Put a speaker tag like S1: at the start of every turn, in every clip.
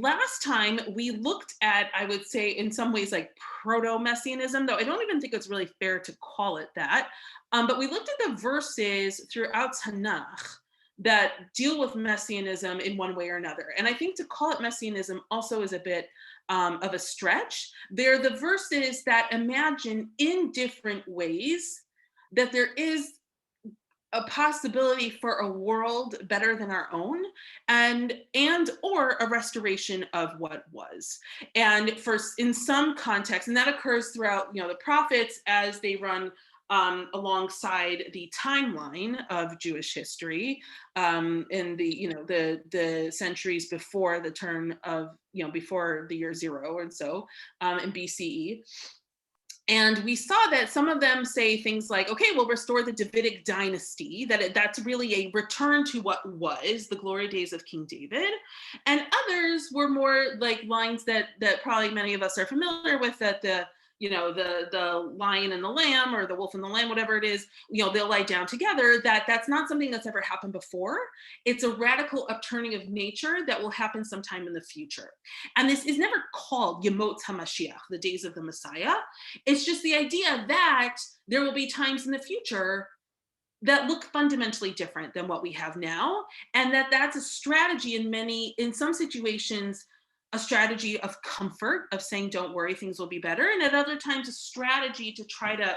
S1: last time we looked at, I would say, in some ways, like proto-Messianism, though I don't even think it's really fair to call it that. But we looked at the verses throughout Tanakh that deal with Messianism in one way or another. And I think to call it Messianism also is a bit of a stretch. They're the verses that imagine in different ways that there is a possibility for a world better than our own, and or a restoration of what was. And for in some context, and that occurs throughout the prophets as they run alongside the timeline of Jewish history in the centuries before the turn of before the year zero, and so in BCE. And we saw that some of them say things like, okay, we'll restore the Davidic dynasty, that's really a return to what was the glory days of King David. And others were more like lines that probably many of us are familiar with, that the lion and the lamb, or the wolf and the lamb, whatever it is, they'll lie down together, that's not something that's ever happened before. It's a radical upturning of nature that will happen sometime in the future. And this is never called Yemot HaMashiach, the days of the Messiah. It's just the idea that there will be times in the future that look fundamentally different than what we have now. And that's a strategy in some situations, a strategy of comfort, of saying, don't worry, things will be better. And at other times, a strategy to try to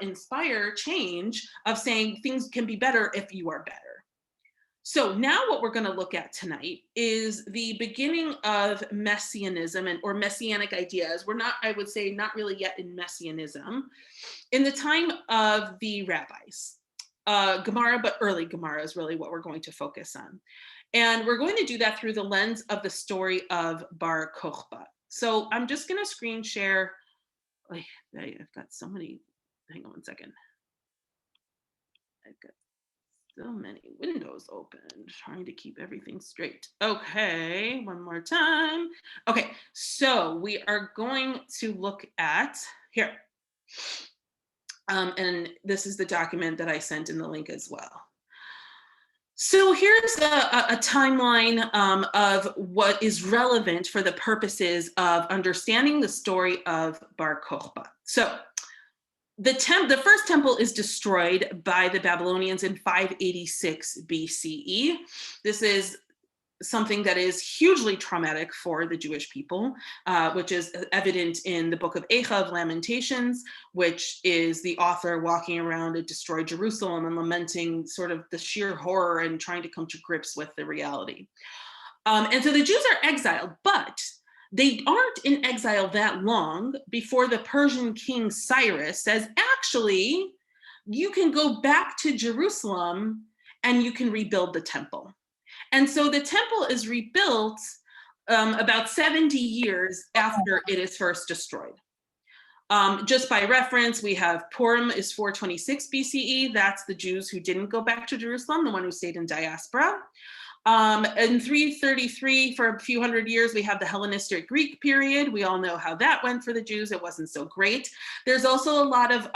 S1: inspire change, of saying things can be better if you are better. So now what we're going to look at tonight is the beginning of Messianism or Messianic ideas. We're not, I would say, not really yet in Messianism. In the time of the rabbis, Gemara, but early Gemara is really what we're going to focus on. And we're going to do that through the lens of the story of Barkovpa. So I'm just going to screen share. I've got so many, hang on one second. I've got so many windows open, trying to keep everything straight. Okay, one more time. Okay, so we are going to look at here. And this is the document that I sent in the link as well. So here's a timeline of what is relevant for the purposes of understanding the story of Bar Kochba. So the first temple is destroyed by the Babylonians in 586 BCE. This is something that is hugely traumatic for the Jewish people, which is evident in the book of Eicha, of Lamentations, which is the author walking around a destroyed Jerusalem and lamenting sort of the sheer horror and trying to come to grips with the reality. And so the Jews are exiled, but they aren't in exile that long before the Persian king Cyrus says, actually, you can go back to Jerusalem and you can rebuild the temple. And so the temple is rebuilt about 70 years after it is first destroyed. Just by reference, we have Purim is 426 BCE. That's the Jews who didn't go back to Jerusalem, the one who stayed in diaspora. In 333, for a few hundred years, we have the Hellenistic Greek period. We all know how that went for the Jews. It wasn't so great. There's also a lot of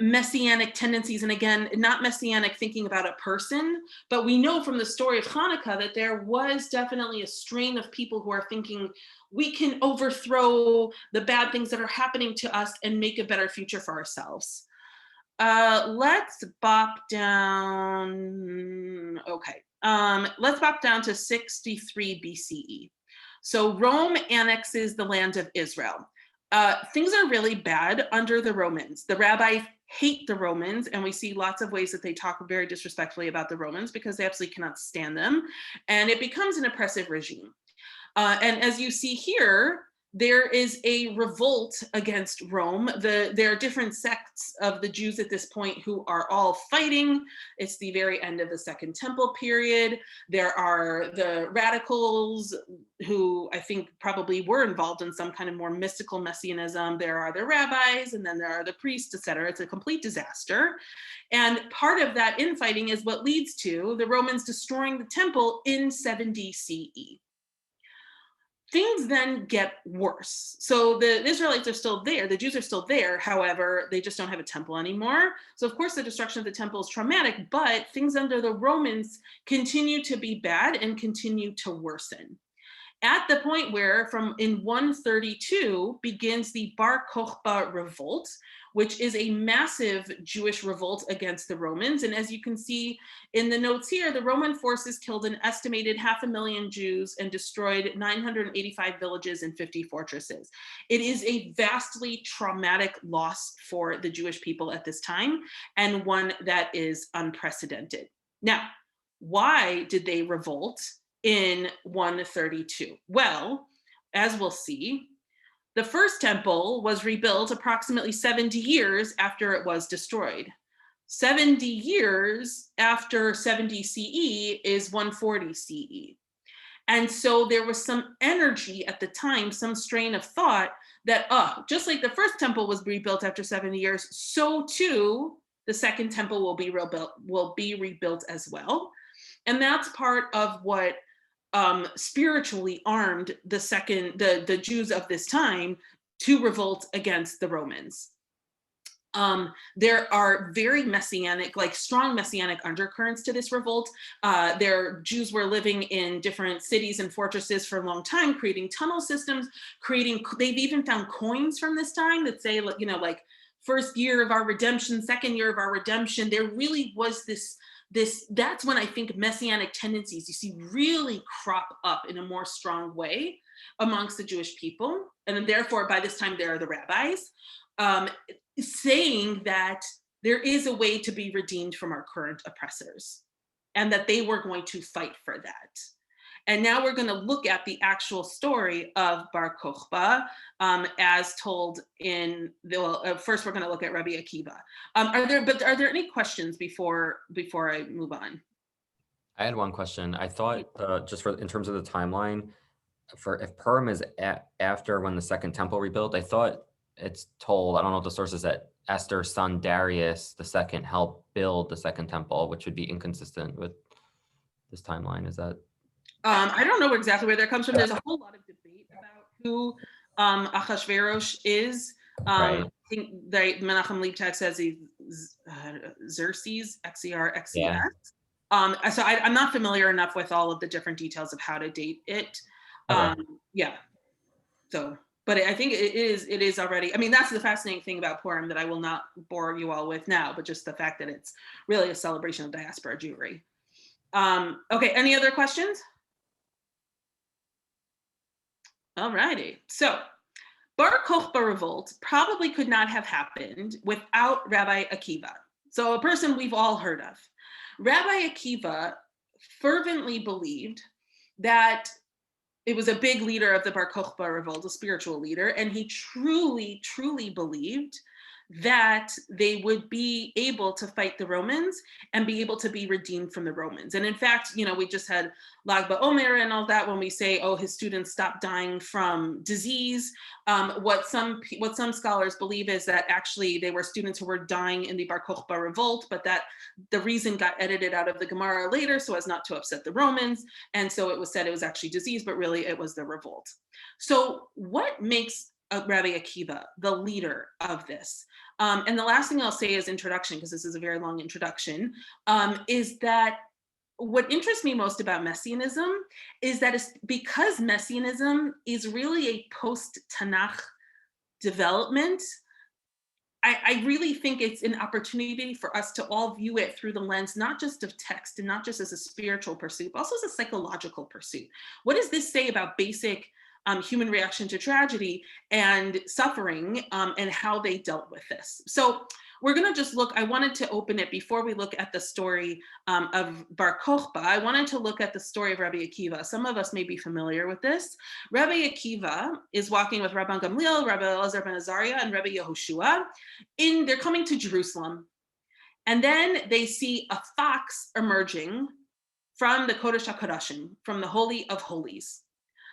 S1: messianic tendencies, and again, not messianic thinking about a person, but we know from the story of Hanukkah that there was definitely a strain of people who are thinking we can overthrow the bad things that are happening to us and make a better future for ourselves. Let's bop down. Okay, let's bop down to 63 BCE. So Rome annexes the land of Israel. Things are really bad under the Romans. The rabbis hate the Romans, and we see lots of ways that they talk very disrespectfully about the Romans because they absolutely cannot stand them, and it becomes an oppressive regime. And as you see here, there is a revolt against Rome. There are different sects of the Jews at this point who are all fighting. It's the very end of the Second Temple period. There are the radicals who I think probably were involved in some kind of more mystical messianism. There are the rabbis, and then there are the priests, etc. It's a complete disaster. And part of that infighting is what leads to the Romans destroying the temple in 70 CE. things then get worse. So the Israelites are still there, the Jews are still there. However, they just don't have a temple anymore. So of course the destruction of the temple is traumatic, but things under the Romans continue to be bad and continue to worsen. At the point where from in 132 begins the Bar Kochba revolt, which is a massive Jewish revolt against the Romans. And as you can see in the notes here, the Roman forces killed an estimated 500,000 Jews and destroyed 985 villages and 50 fortresses. It is a vastly traumatic loss for the Jewish people at this time, and one that is unprecedented. Now, why did they revolt in 132? Well, as we'll see, the first temple was rebuilt approximately 70 years after it was destroyed. 70 years after 70 CE is 140 CE. And so there was some energy at the time, some strain of thought that, just like the first temple was rebuilt after 70 years, so too the second temple will be rebuilt as well. And that's part of what spiritually armed the Jews of this time to revolt against the Romans. There are very messianic, like strong messianic undercurrents to this revolt. Jews were living in different cities and fortresses for a long time, creating tunnel systems, they've even found coins from this time that say, like first year of our redemption, second year of our redemption. There really was this, that's when I think messianic tendencies you see really crop up in a more strong way amongst the Jewish people. And therefore, by this time, there are the rabbis saying that there is a way to be redeemed from our current oppressors and that they were going to fight for that. And now we're going to look at the actual story of Bar Kochba as told in first we're going to look at Rabbi Akiva. Are there any questions before I move on?
S2: I had one question. I thought just in terms of the timeline, if Purim is after when the second temple rebuilt, I thought it's told, I don't know if the source is that Esther's son Darius II helped build the second temple, which would be inconsistent with this timeline. Is that?
S1: I don't know exactly where that comes from. There's a whole lot of debate about who Achashverosh is.
S2: Right.
S1: I think Menachem Leibtag says he's Xerxes, Xerxes.
S2: Yeah.
S1: So I'm not familiar enough with all of the different details of how to date it.
S2: Okay.
S1: Yeah. So, but I think it is already. I mean, that's the fascinating thing about Purim that I will not bore you all with now, but just the fact that it's really a celebration of diaspora Jewry. Okay. Any other questions? All righty. So Bar Kochba revolt probably could not have happened without Rabbi Akiva. So a person we've all heard of. Rabbi Akiva fervently believed that it was a big leader of the Bar Kochba revolt, a spiritual leader, and he truly, truly believed that they would be able to fight the Romans and be able to be redeemed from the Romans. And in fact, we just had Lag BaOmer and all that when we say, his students stopped dying from disease. What some scholars believe is that actually they were students who were dying in the Bar Kochba revolt, but that the reason got edited out of the Gemara later so as not to upset the Romans. And so it was said it was actually disease, but really it was the revolt. So what makes Rabbi Akiva the leader of this? And the last thing I'll say is introduction, because this is a very long introduction, is that what interests me most about Messianism is that it's because Messianism is really a post-Tanakh development. I really think it's an opportunity for us to all view it through the lens, not just of text and not just as a spiritual pursuit, but also as a psychological pursuit. What does this say about basic human reaction to tragedy and suffering and how they dealt with this? So we're going to just look, I wanted to open it before we look at the story of Bar Kochba. I wanted to look at the story of Rabbi Akiva. Some of us may be familiar with this. Rabbi Akiva is walking with Rabban Gamliel, Rabbi Elazar ben Azariah, and Rabbi Yehoshua. They're coming to Jerusalem. And then they see a fox emerging from the Kodesh HaKodashim, from the Holy of Holies.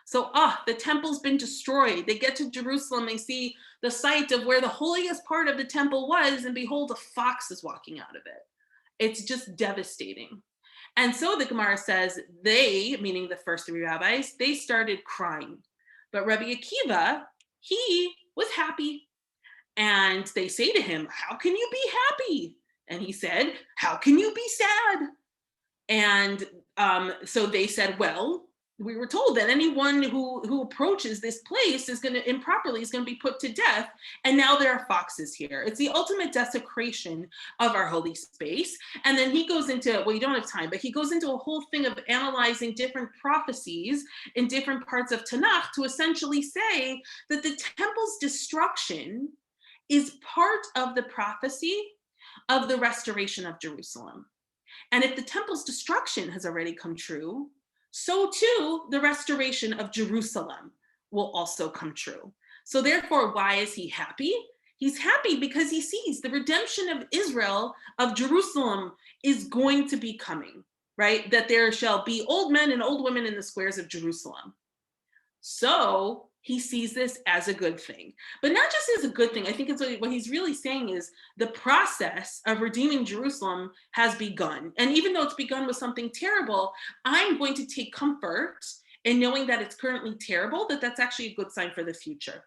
S1: So, the temple's been destroyed. They get to Jerusalem, they see the site of where the holiest part of the temple was, and behold, a fox is walking out of it. It's just devastating. And so the Gemara says they, meaning the first three rabbis, they started crying. But Rabbi Akiva, he was happy. And they say to him, how can you be happy? And he said, how can you be sad? And so they said, well, we were told that anyone who approaches this place is going to improperly is going to be put to death. And now there are foxes here. It's the ultimate desecration of our holy space. And then he goes into, well, you don't have time, but he goes into a whole thing of analyzing different prophecies in different parts of Tanakh to essentially say that the temple's destruction is part of the prophecy of the restoration of Jerusalem. And if the temple's destruction has already come true, so too the restoration of Jerusalem will also come true. So therefore, why is he happy? He's happy because he sees the redemption of Israel, of Jerusalem, is going to be coming, right? That there shall be old men and old women in the squares of Jerusalem. So he sees this as a good thing, but not just as a good thing. I think it's what he's really saying is the process of redeeming Jerusalem has begun. And even though it's begun with something terrible, I'm going to take comfort in knowing that it's currently terrible, that that's actually a good sign for the future.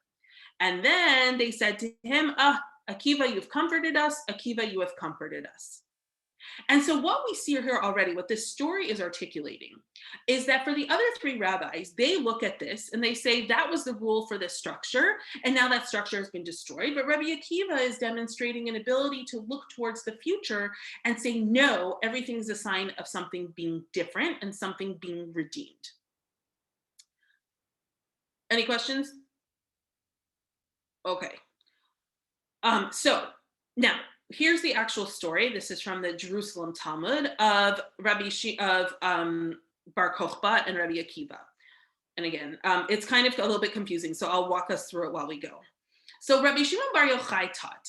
S1: And then they said to him, Akiva, you've comforted us. Akiva, you have comforted us. And so what we see here already, what this story is articulating, is that for the other three rabbis, they look at this and they say that was the rule for this structure, and now that structure has been destroyed. But Rabbi Akiva is demonstrating an ability to look towards the future and say, no, everything is a sign of something being different and something being redeemed. Any questions? Okay. So now, here's the actual story. This is from the Jerusalem Talmud of Bar Kochba and Rabbi Akiva. And again, it's kind of a little bit confusing, so I'll walk us through it while we go. So Rabbi Shimon Bar Yochai taught,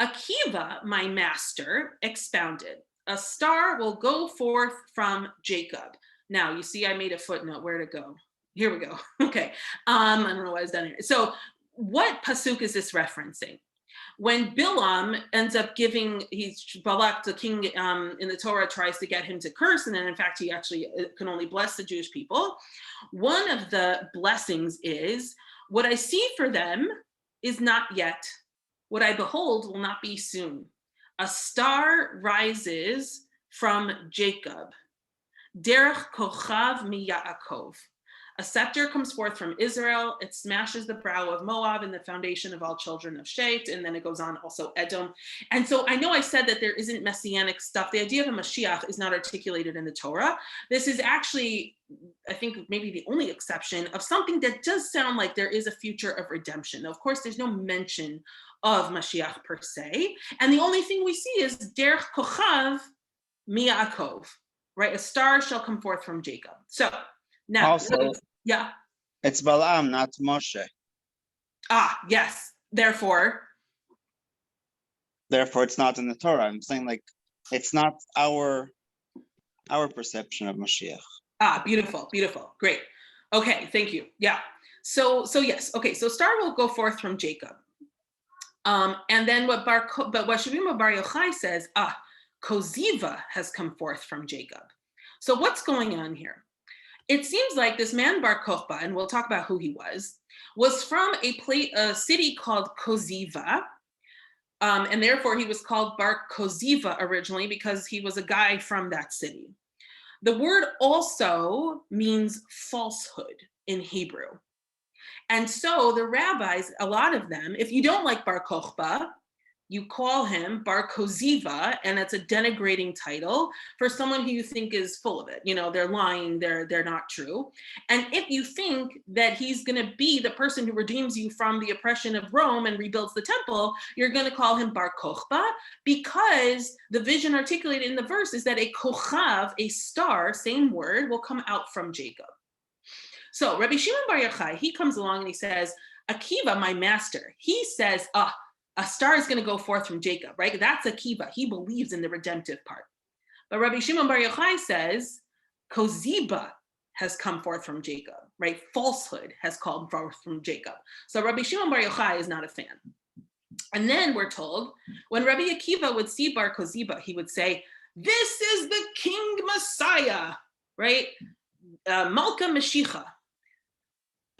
S1: Akiva, my master, expounded, a star will go forth from Jacob. Now, you see, I made a footnote. Where to go? Here we go. Okay. I don't know what is done here. So what pasuk is this referencing? When Bilam ends up Balak, the king in the Torah, tries to get him to curse, and then in fact he actually can only bless the Jewish people. One of the blessings is, what I see for them is not yet. What I behold will not be soon. A star rises from Jacob. Derech kochav mi Yaakov. A scepter comes forth from Israel. It smashes the brow of Moab and the foundation of all children of Shet. And then it goes on also Edom. And so I know I said that there isn't messianic stuff. The idea of a Mashiach is not articulated in the Torah. This is actually, I think, maybe the only exception of something that does sound like there is a future of redemption. Now, of course, there's no mention of Mashiach per se. And the only thing we see is Derech Kochav mi Yaakov, right? A star shall come forth from Jacob. So now,
S3: also,
S1: yeah.
S3: It's Balaam, not Moshe.
S1: Yes. Therefore,
S3: it's not in the Torah. I'm saying, like, it's not our perception of Mashiach.
S1: Beautiful, beautiful, great. Okay, thank you. Yeah. So yes. Okay. So star will go forth from Jacob. And then what Shimon Bar Yochai says, Koziva has come forth from Jacob. So what's going on here? It seems like this man Bar Kochba, and we'll talk about who he was from a city called Koziva, and therefore he was called Bar Koziva originally because he was a guy from that city. The word also means falsehood in Hebrew. And so the rabbis, a lot of them, if you don't like Bar Kochba, you call him Bar Koziva, and it's a denigrating title for someone who you think is full of it. You know, they're lying, they're not true. And if you think that he's going to be the person who redeems you from the oppression of Rome and rebuilds the temple, you're going to call him Bar Kochba, because the vision articulated in the verse is that a kochav, a star, same word, will come out from Jacob. So Rabbi Shimon Bar Yochai, he comes along and he says, Akiva, my master, he says, a star is going to go forth from Jacob, right? That's Akiva. He believes in the redemptive part. But Rabbi Shimon Bar Yochai says, Koziba has come forth from Jacob, right? Falsehood has come forth from Jacob. So Rabbi Shimon Bar Yochai is not a fan. And then we're told, when Rabbi Akiva would see Bar Koziba, he would say, this is the King Messiah, right? Malka Mashiach.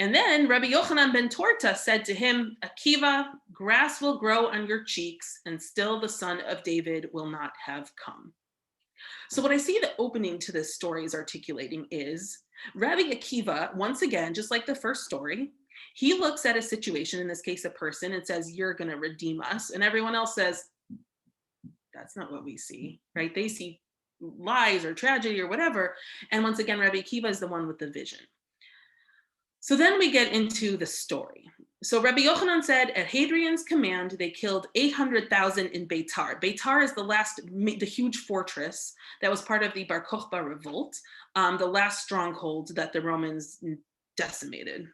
S1: And then Rabbi Yochanan ben Torta said to him, Akiva, grass will grow on your cheeks, and still the son of David will not have come. So what I see the opening to this story is articulating is Rabbi Akiva, once again, just like the first story, he looks at a situation, in this case, a person, and says, you're going to redeem us. And everyone else says, that's not what we see, right? They see lies or tragedy or whatever. And once again, Rabbi Akiva is the one with the vision. So then we get into the story. So Rabbi Yochanan said, at Hadrian's command, they killed 800,000 in Beitar. Beitar is the huge fortress that was part of the Barkovpa revolt, the last stronghold that the Romans decimated.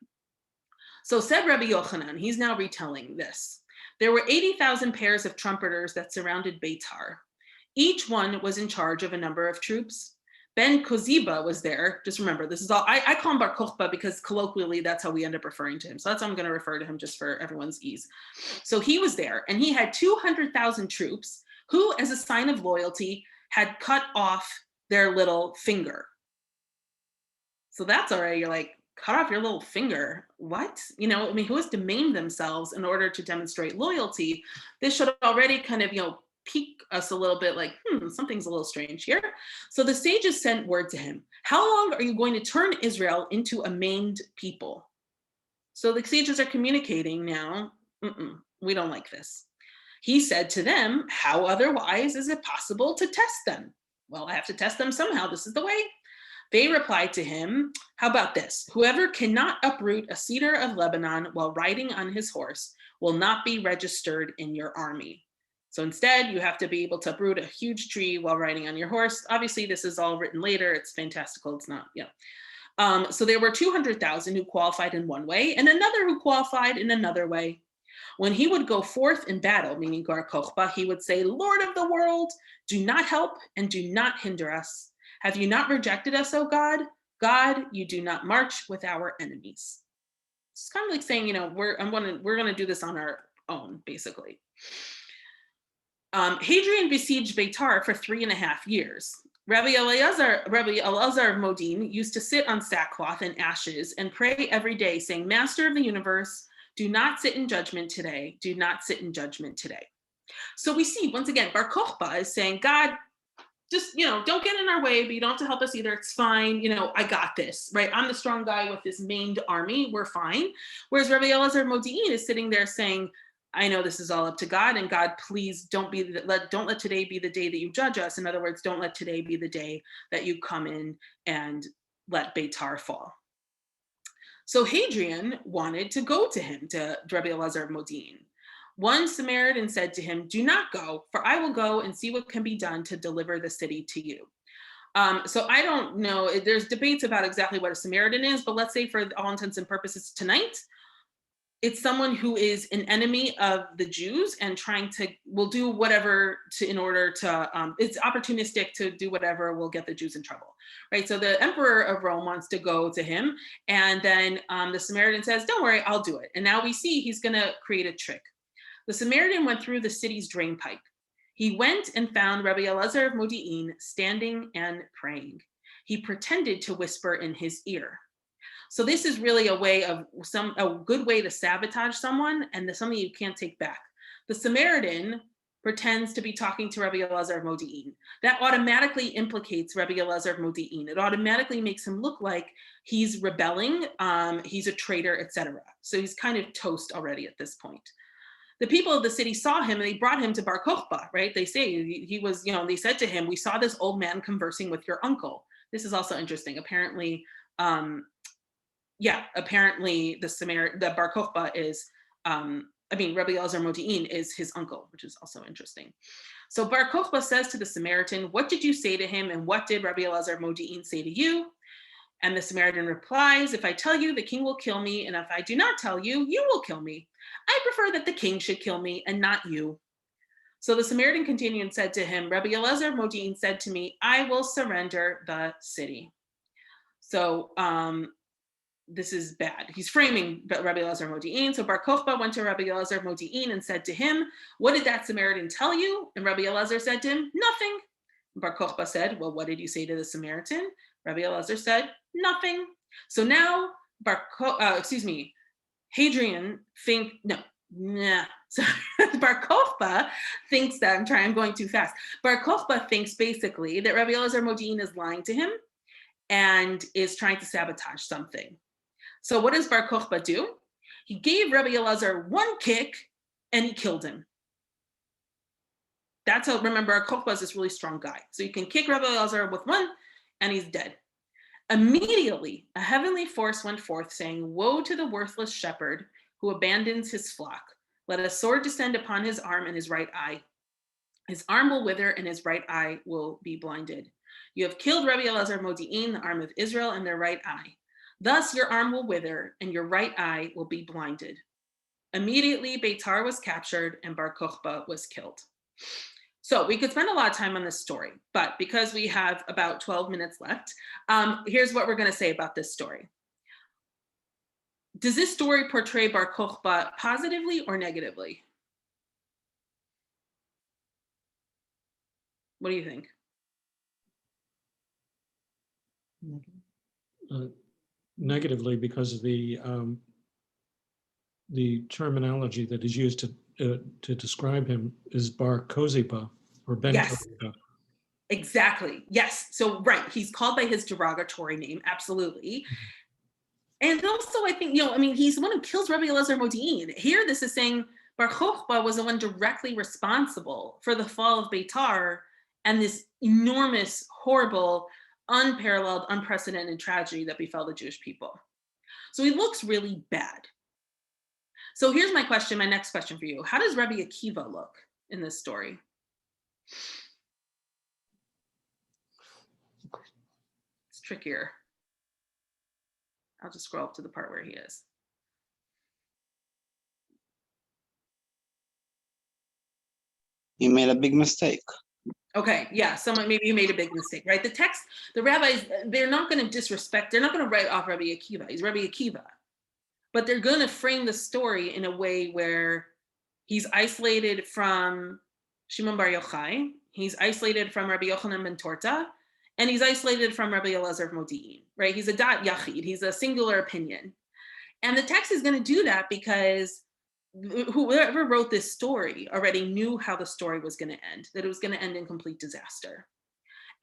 S1: So said Rabbi Yochanan, he's now retelling this. There were 80,000 pairs of trumpeters that surrounded Beitar. Each one was in charge of a number of troops. Ben Koziba was there. Just remember, this is all, I call him Bar Kochba because colloquially, that's how we end up referring to him. So that's how I'm going to refer to him just for everyone's ease. So he was there and he had 200,000 troops who, as a sign of loyalty, had cut off their little finger. So that's already, you're like, cut off your little finger. What? Who has to maim themselves in order to demonstrate loyalty? This should already kind of, pique us a little bit like, something's a little strange here. So the sages sent word to him, how long are you going to turn Israel into a maimed people? So the sages are communicating now, we don't like this. He said to them, how otherwise is it possible to test them? Well, I have to test them somehow. This is the way. They replied to him, how about this? Whoever cannot uproot a cedar of Lebanon while riding on his horse will not be registered in your army. So instead, you have to be able to uproot a huge tree while riding on your horse. Obviously, this is all written later. It's fantastical. It's not, So there were 200,000 who qualified in one way and another who qualified in another way. When he would go forth in battle, meaning Bar Kochba, he would say, Lord of the world, do not help and do not hinder us. Have you not rejected us, O God? God, you do not march with our enemies. It's kind of like saying, we're going to do this on our own, basically. Hadrian besieged Beitar for 3.5 years. Rabbi Elazar of Modin used to sit on sackcloth and ashes and pray every day, saying, Master of the universe, do not sit in judgment today. Do not sit in judgment today. So we see, once again, Bar Kochba is saying, God, just, don't get in our way, but you don't have to help us either. It's fine. I got this, right? I'm the strong guy with this maimed army. We're fine. Whereas Rabbi Elazar of Modin is sitting there saying, I know this is all up to God, and God, please don't let today be the day that you judge us. In other words, don't let today be the day that you come in and let Beitar fall. So Hadrian wanted to go to him, to Rabbi Elazar of Modin. One Samaritan said to him, do not go, for I will go and see what can be done to deliver the city to you. So I don't know, there's debates about exactly what a Samaritan is, but let's say for all intents and purposes tonight, it's someone who is an enemy of the Jews and will do whatever in order to, it's opportunistic to do whatever will get the Jews in trouble, right? So the emperor of Rome wants to go to him, and then the Samaritan says, don't worry, I'll do it. And now we see he's gonna create a trick. The Samaritan went through the city's drain pipe. He went and found Rabbi Elazar of Modi'in standing and praying. He pretended to whisper in his ear. So this is really a good way to sabotage someone, and something you can't take back. The Samaritan pretends to be talking to Rabbi Elazar of Modi'in. That automatically implicates Rabbi Elazar of Modi'in. It automatically makes him look like he's rebelling, he's a traitor, etc. So he's kind of toast already at this point. The people of the city saw him and they brought him to Bar Kochba, right? They say he was, they said to him, we saw this old man conversing with your uncle. This is also interesting. Apparently, the Bar Kochba is, Rabbi Elazar Modi'in is his uncle, which is also interesting. So Bar Kochba says to the Samaritan, what did you say to him? And what did Rabbi Elazar Modi'in say to you? And the Samaritan replies, if I tell you, the king will kill me. And if I do not tell you, you will kill me. I prefer that the king should kill me and not you. So the Samaritan continued and said to him, Rabbi Elazar Modi'in said to me, I will surrender the city. So this is bad. He's framing Rabbi Elazar Modi'in. So Bar Kochba went to Rabbi Elazar Modi'in and said to him, what did that Samaritan tell you? And Rabbi Elazar said to him, nothing. Bar Kochba said, well, what did you say to the Samaritan? Rabbi Elazar said, nothing. So now Hadrian think no, nah. So Barkovpa thinks that I'm going too fast. Barkovpa thinks basically that Rabbi Elazar Modi'in is lying to him and is trying to sabotage something. So what does Barkovpa do? He gave Rabbi Elazar one kick and he killed him. That's how, remember, Kochba is this really strong guy. So you can kick Rabbi Elazar with one and he's dead. Immediately, a heavenly force went forth saying, woe to the worthless shepherd who abandons his flock. Let a sword descend upon his arm and his right eye. His arm will wither and his right eye will be blinded. You have killed Rabbi Elazar Modi'in, the arm of Israel, and their right eye. Thus your arm will wither and your right eye will be blinded. Immediately, Beitar was captured and Bar Kochba was killed. So we could spend a lot of time on this story, but because we have about 12 minutes left, here's what we're going to say about this story. Does this story portray Bar Kochba positively or negatively? What do you think?
S4: Negatively, because of the terminology that is used to describe him is Bar Kozipa or Ben
S1: Yes.
S4: Kozipa.
S1: Exactly. Yes. So, right. He's called by his derogatory name. Absolutely. And also, I think, he's the one who kills Rabbi Elazar Modi'in. Here, this is saying Bar Kochba was the one directly responsible for the fall of Beitar and this enormous, horrible, unparalleled, unprecedented tragedy that befell the Jewish people. So he looks really bad. So here's my next question for you. How does Rabbi Akiva look in this story? It's trickier. I'll just scroll up to the part where he is.
S3: You made a big mistake.
S1: Okay, yeah, someone, maybe you made a big mistake, right? The rabbis, they're not going to disrespect, they're not going to write off Rabbi Akiva. He's Rabbi Akiva. But they're going to frame the story in a way where he's isolated from Shimon Bar Yochai, he's isolated from Rabbi Yochanan ben Torta, and he's isolated from Rabbi Elazar Modi'in, right? He's a dat yachid, he's a singular opinion. And the text is going to do that because whoever wrote this story already knew how the story was going to end, that it was going to end in complete disaster.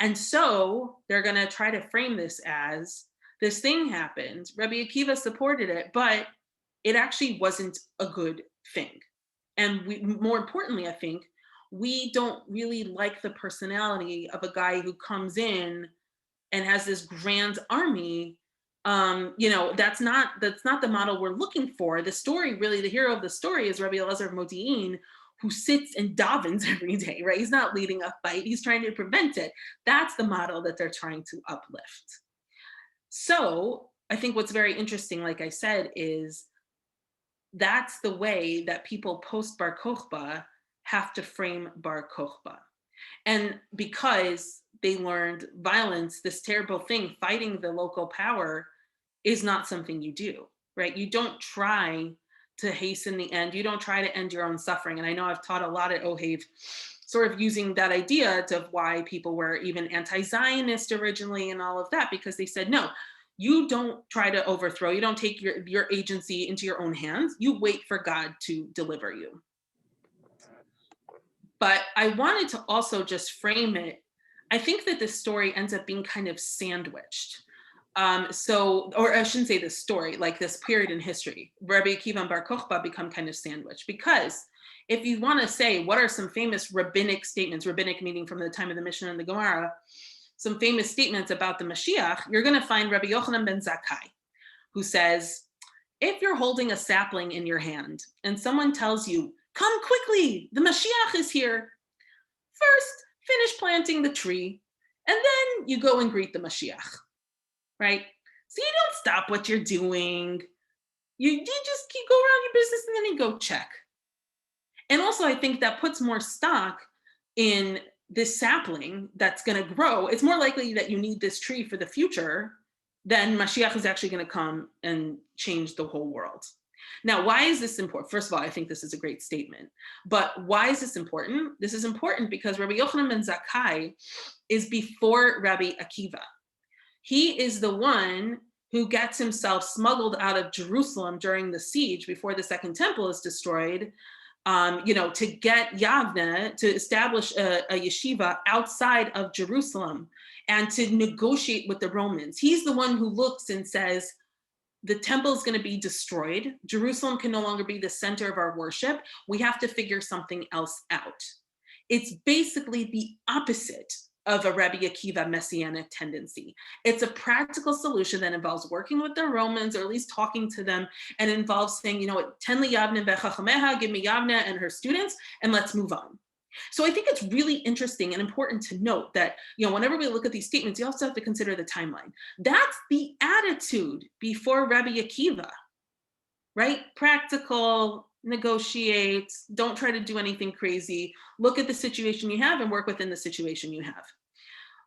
S1: And so they're going to try to frame this as this thing happened, Rabbi Akiva supported it, but it actually wasn't a good thing. And more importantly, I think, we don't really like the personality of a guy who comes in and has this grand army. That's not the model we're looking for. The story, really, the hero of the story is Rabbi Elazar Modi'in, who sits and davens every day, right? He's not leading a fight, he's trying to prevent it. That's the model that they're trying to uplift. So I think what's very interesting, like I said, is that's the way that people post Bar Kochba have to frame Bar Kochba. And because they learned violence, this terrible thing, fighting the local power, is not something you do, right? You don't try to hasten the end. You don't try to end your own suffering. And I know I've taught a lot at OHAVE, sort of using that idea of why people were even anti-Zionist originally and all of that, because they said, no, you don't try to overthrow, you don't take your agency into your own hands, you wait for God to deliver you. But I wanted to also just frame it. I think that this story ends up being kind of sandwiched. Or I shouldn't say this story, like this period in history, Rabbi Akiva and Bar Kochba become kind of sandwiched, because if you want to say, what are some famous rabbinic statements, rabbinic meaning from the time of the Mishnah and the Gemara, some famous statements about the Mashiach, you're going to find Rabbi Yochanan ben Zakkai, who says, if you're holding a sapling in your hand and someone tells you, come quickly, the Mashiach is here, first finish planting the tree, and then you go and greet the Mashiach, right? So you don't stop what you're doing. You just keep going around your business and then you go check. And also I think that puts more stock in this sapling that's going to grow. It's more likely that you need this tree for the future than Mashiach is actually going to come and change the whole world. Now, why is this important? First of all, I think this is a great statement. But why is this important? This is important because Rabbi Yochanan ben Zakkai is before Rabbi Akiva. He is the one who gets himself smuggled out of Jerusalem during the siege before the Second Temple is destroyed, to get Yavne to establish a yeshiva outside of Jerusalem and to negotiate with the Romans. He's the one who looks and says, the temple is going to be destroyed. Jerusalem can no longer be the center of our worship. We have to figure something else out. It's basically the opposite of a Rabbi Akiva messianic tendency. It's a practical solution that involves working with the Romans, or at least talking to them, and involves saying, ten li Yavne v'chachameha, give me Yavne and her students, and let's move on. So I think it's really interesting and important to note that, whenever we look at these statements, you also have to consider the timeline. That's the attitude before Rabbi Akiva, right? Practical, negotiate, don't try to do anything crazy. Look at the situation you have and work within the situation you have.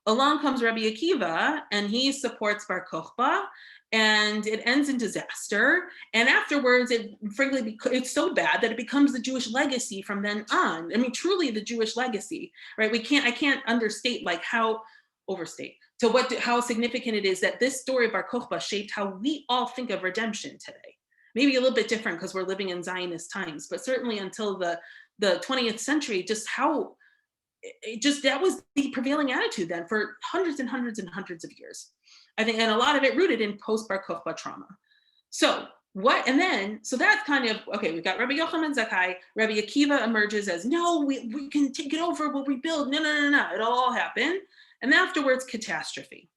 S1: Along comes Rabbi Akiva, and he supports Bar Kochba, and it ends in disaster. And afterwards, frankly, it's so bad that it becomes the Jewish legacy from then on. I mean, truly the Jewish legacy, right? I can't understate how significant it is that this story of Bar Kochba shaped how we all think of redemption today. Maybe a little bit different because we're living in Zionist times, but certainly until the 20th century, that was the prevailing attitude then for hundreds and hundreds and hundreds of years. I think, and a lot of it rooted in post-Bar Kochba trauma. So that's kind of, okay, we've got Rabbi Yochanan Zakkai. Rabbi Akiva emerges as, no, we can take it over, we'll rebuild. No, it'll all happen. And afterwards, catastrophe.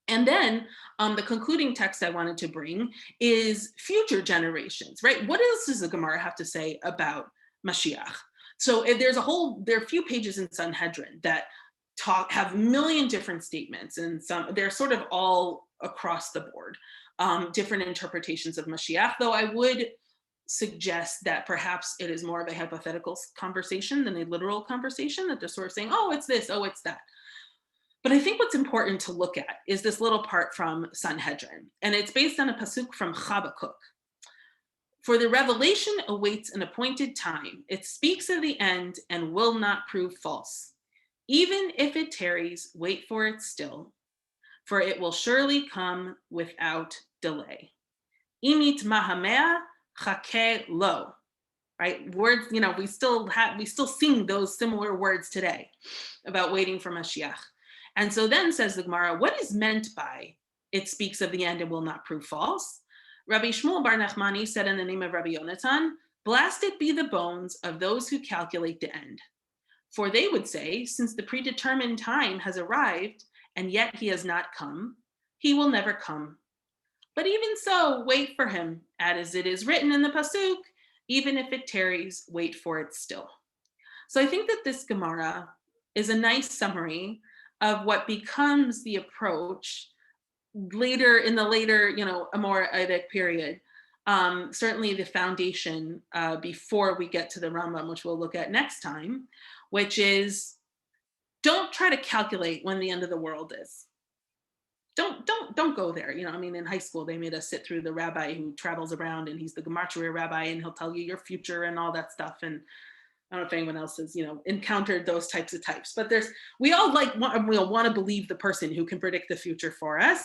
S1: And then the concluding text I wanted to bring is future generations, right? What else does the Gemara have to say about Mashiach? So there are a few pages in Sanhedrin that have a million different statements, and they're sort of all across the board, different interpretations of Mashiach, though I would suggest that perhaps it is more of a hypothetical conversation than a literal conversation, that they're sort of saying, oh, it's this, oh, it's that. But I think what's important to look at is this little part from Sanhedrin, and it's based on a pasuk from Habakkuk. For the revelation awaits an appointed time. It speaks of the end and will not prove false. Even if it tarries, wait for it still, for it will surely come without delay. Imit mahamea chake lo. Right? Words, we still sing those similar words today about waiting for Mashiach. And so then says the Gemara, what is meant by it speaks of the end and will not prove false? Rabbi Shmuel Bar Nachmani said in the name of Rabbi Yonatan, blasted be the bones of those who calculate the end. For they would say, since the predetermined time has arrived, and yet he has not come, he will never come. But even so, wait for him, as it is written in the pasuk, even if it tarries, wait for it still. So I think that this Gemara is a nice summary of what becomes the approach later, Amoraitic period. Certainly the foundation before we get to the Rambam, which we'll look at next time, which is don't try to calculate when the end of the world is. Don't go there. In high school, they made us sit through the rabbi who travels around, and he's the gematria rabbi, and he'll tell you your future and all that stuff. And I don't know if anyone else has, encountered those types of types, but we all want to believe the person who can predict the future for us.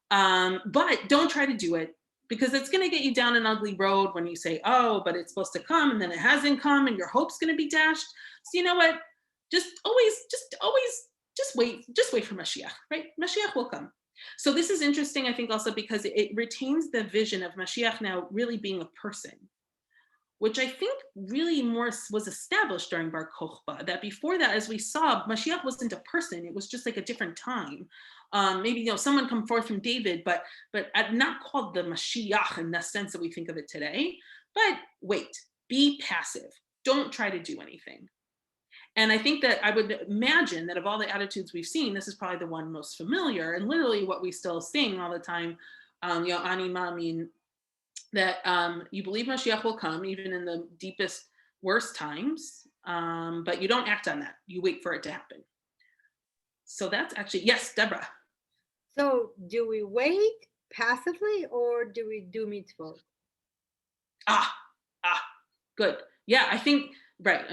S1: But don't try to do it, because it's going to get you down an ugly road when you say, oh, but it's supposed to come, and then it hasn't come, and your hope's going to be dashed. So you know what? Just wait for Mashiach, right? Mashiach will come. So this is interesting, I think, also because it retains the vision of Mashiach now really being a person, which I think really more was established during Bar Kochba. That before that, as we saw, Mashiach wasn't a person; it was just like a different time. Maybe someone come forth from David, but not called the Mashiach in the sense that we think of it today. But wait, be passive. Don't try to do anything. And I think that I would imagine that of all the attitudes we've seen, this is probably the one most familiar, and literally what we still sing all the time. Ani Mamin, that you believe Mashiach will come even in the deepest, worst times, but you don't act on that. You wait for it to happen. So that's actually, yes, Deborah.
S5: So do we wait passively, or do we do mitzvot?
S1: Good. Yeah, I think, right.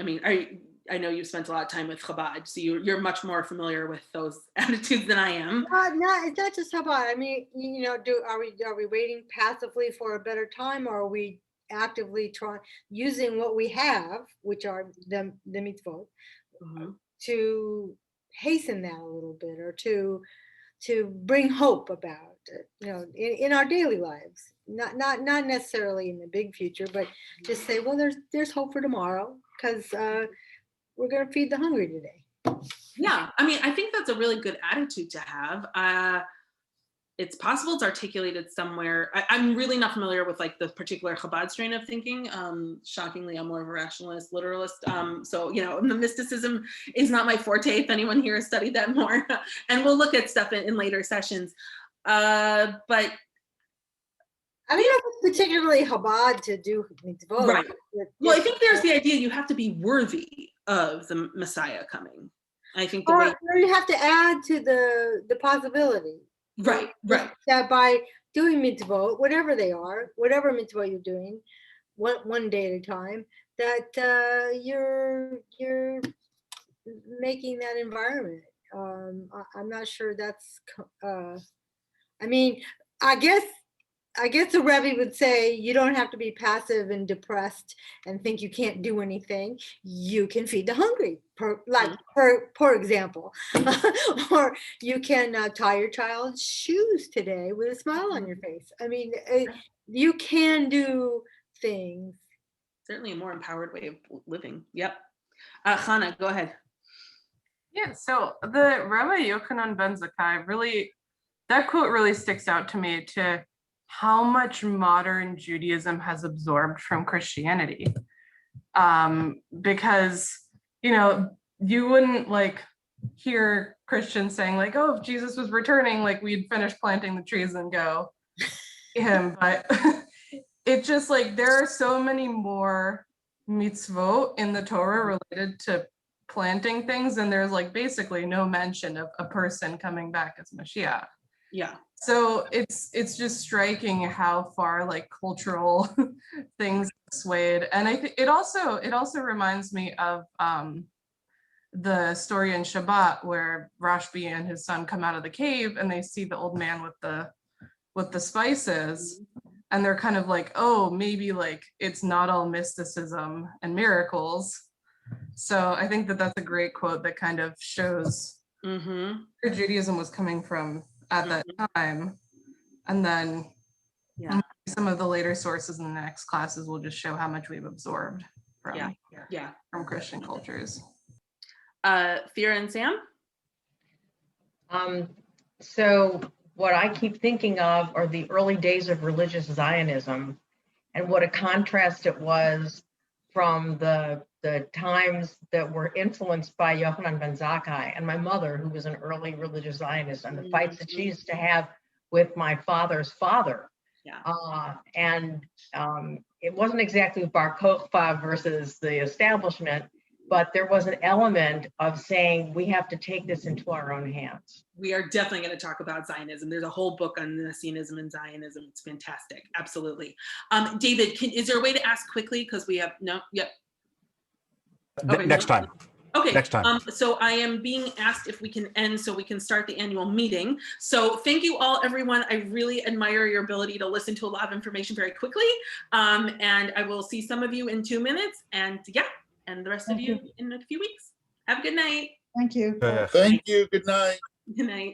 S1: I know you've spent a lot of time with Chabad, so you're much more familiar with those attitudes than I am.
S5: No, it's not just about. I mean, are we waiting passively for a better time, or are we actively using what we have, which are the mitzvot, to hasten that a little bit, or to bring hope about it, in our daily lives, not necessarily in the big future, but just say, well, there's hope for tomorrow, because we're going to feed the hungry today.
S1: Yeah, I mean, I think that's a really good attitude to have. It's possible it's articulated somewhere. I'm really not familiar with like the particular Chabad strain of thinking. Shockingly, I'm more of a rationalist, literalist. So, the mysticism is not my forte, if anyone here has studied that more. And we'll look at stuff in later sessions. But
S5: I don't know if it's particularly Chabad to do mitzvot.
S1: Right. Well, I think there's the idea you have to be worthy of the Messiah coming. I think
S5: or you have to add to the possibility.
S1: Right.
S5: That by doing mitzvot, whatever they are, whatever mitzvot you're doing, one day at a time, that you're making that environment. I'm not sure that's. I mean, I guess the Rebbe would say you don't have to be passive and depressed and think you can't do anything. You can feed the hungry, for example, or you can tie your child's shoes today with a smile on your face. I mean, you can do things.
S1: Certainly a more empowered way of living. Yep. Chana, go ahead.
S6: Yeah, so the Rabbi Yochanan ben Zakkai that quote really sticks out to me, to how much modern Judaism has absorbed from Christianity. Because, you wouldn't hear Christians saying oh, if Jesus was returning, we'd finish planting the trees and go him. But it's just there are so many more mitzvot in the Torah related to planting things, and there's basically no mention of a person coming back as Mashiach.
S1: Yeah.
S6: So it's just striking how far cultural things swayed. And I think it also reminds me of the story in Shabbat where Rashbi and his son come out of the cave and they see the old man with the spices, and they're kind of oh, maybe it's not all mysticism and miracles. So I think that's a great quote that kind of shows where Judaism was coming from at that time. And then some of the later sources in the next classes will just show how much we've absorbed from Christian cultures.
S1: Thea and Sam?
S7: So what I keep thinking of are the early days of religious Zionism, and what a contrast it was from the times that were influenced by Yochanan ben Zakkai and my mother, who was an early religious Zionist, and the fights that she used to have with my father's father. It wasn't exactly Barkovpa versus the establishment, but there was an element of saying we have to take this into our own hands.
S1: We are definitely going to talk about Zionism. There's a whole book on Messianism and Zionism. It's fantastic. Absolutely. David, is there a way to ask quickly? Because we have Okay,
S8: next time.
S1: Okay.
S8: Next time.
S1: So I am being asked if we can end so we can start the annual meeting. So thank you all, everyone. I really admire your ability to listen to a lot of information very quickly. And I will see some of you in 2 minutes. And and the rest of you in a few weeks. Have a good night.
S9: Thank you.
S8: Yeah.
S10: Thank you. Good night.
S1: Good night.